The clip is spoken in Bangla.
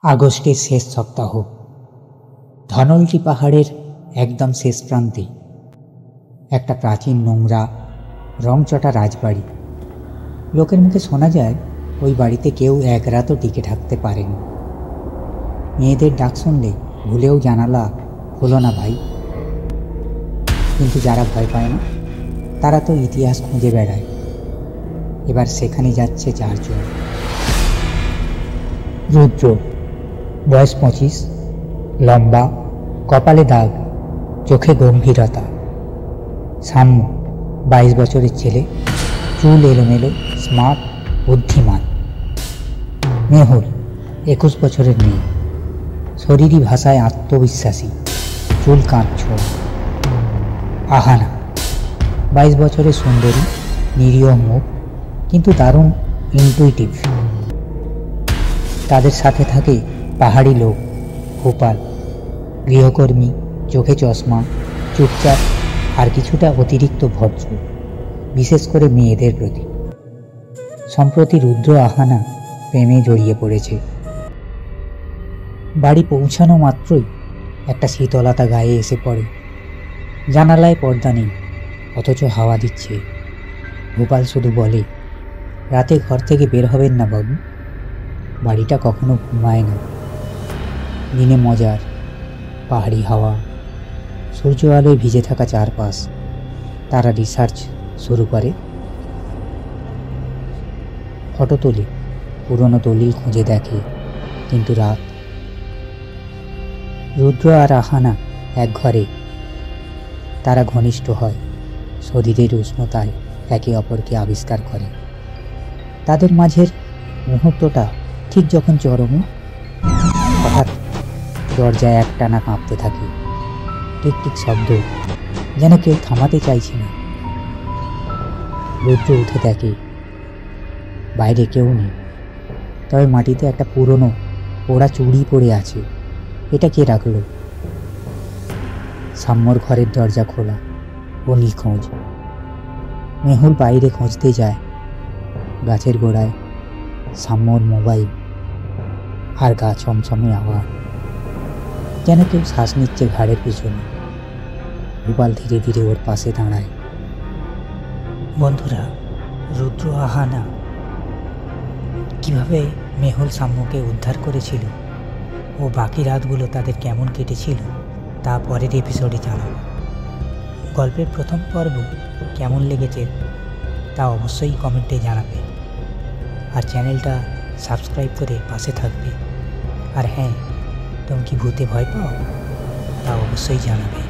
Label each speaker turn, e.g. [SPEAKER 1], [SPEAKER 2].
[SPEAKER 1] আগস্টের শেষ সপ্তাহ। ধনলটি পাহাড়ের একদম শেষ প্রান্তে একটা প্রাচীন নোংরা রংচটা রাজবাড়ি। লোকের মুখে শোনা যায় ওই বাড়িতে কেউ এক রাতও টিকে থাকতে পারেনি। মেয়েদের ডাক শুনলে ভুলেও জানালা হলো না ভাই। কিন্তু যারা ভয় পায় না তারা তো ইতিহাস খুঁজে বেড়ায়। এবার সেখানে যাচ্ছে 4 জন। রুদ্র, বয়স 25, লম্বা, কপালে দাগ, চোখে গম্ভীরতা। সাম্য, 22 বছরের ছেলে, চুল এলোমেলো, স্মার্ট, বুদ্ধিমান। মেহুল, 21 বছরের মেয়ে, শরীরী ভাষায় আত্মবিশ্বাসী, চুল কাঁদছোড়। আহানা, 22 বছরের সুন্দরী, নিরীহ মুখ, কিন্তু দারুণ ইনটুইটিভ। তাদের সাথে থাকে পাহাড়ি লোক গোপাল, গৃহকর্মী, চোখে চশমা, চুপচাপ আর কিছুটা অতিরিক্ত ভদ্র, বিশেষ করে মেয়েদের প্রতি। সম্প্রতি রুদ্র আহানা প্রেমে জড়িয়ে পড়েছে। বাড়ি পৌঁছানো মাত্রই একটা শীতলতা গায়ে এসে পড়ে। জানালায় পর্দা নেই, অথচ হাওয়া দিচ্ছে। গোপাল শুধু বলে, রাতে ঘর থেকে বের হবেন না বাবু, বাড়িটা কখনো ঘুমায় না। দিনে মজার পাহাড়ি হাওয়া, সূর্য আলোয় ভিজে থাকা চারপাশ। তারা রিসার্চ শুরু করে, ফটো তোলে, পুরনো দলিল খুঁজে দেখে। কিন্তু রাত। রুদ্র আর আহানা এক ঘরে। তারা ঘনিষ্ঠ হয়, শরীরের উষ্ণতায় একে অপরকে আবিষ্কার করে। তাদের মাঝের মুহূর্তটা ঠিক যখন চরমে, হঠাৎ দরজায় একটানা কাঁপতে থাকে। টিক টিক শব্দ, যেন কেউ থামাতে চাইছে না। রুদ্র উঠে দেখে বাইরে কেউ নেই, তবে মাটিতে একটা পুরনো পোড়া চুড়ি পড়ে আছে। এটা কে রাখলো? সাম্যর ঘরের দরজা খোলা, ও নিখোঁজ। মেহুল বাইরে খুঁজতে যায়। গাছের গোড়ায় সাম্যর মোবাইল, আর গা ছমছমে আওয়াজ, যেন কেউ শ্বাস নিচ্ছে ঘাড়ের পিছনে। গোপাল ধীরে ধীরে ওর পাশে দাঁড়ায়। বন্ধুরা, রুদ্র আহানা কিভাবে মেহুল সাম্যকে উদ্ধার করেছিল ও বাকি রাতগুলো তাদের কেমন কেটেছিল তা পরের এপিসোডে জানাবো। গল্পের প্রথম পর্ব কেমন লেগেছে তা অবশ্যই কমেন্টে জানাবে, আর চ্যানেলটা সাবস্ক্রাইব করে পাশে থাকবে। আর হ্যাঁ, তুমি কি ভূতে ভয় পাও তা অবশ্যই জানাবে।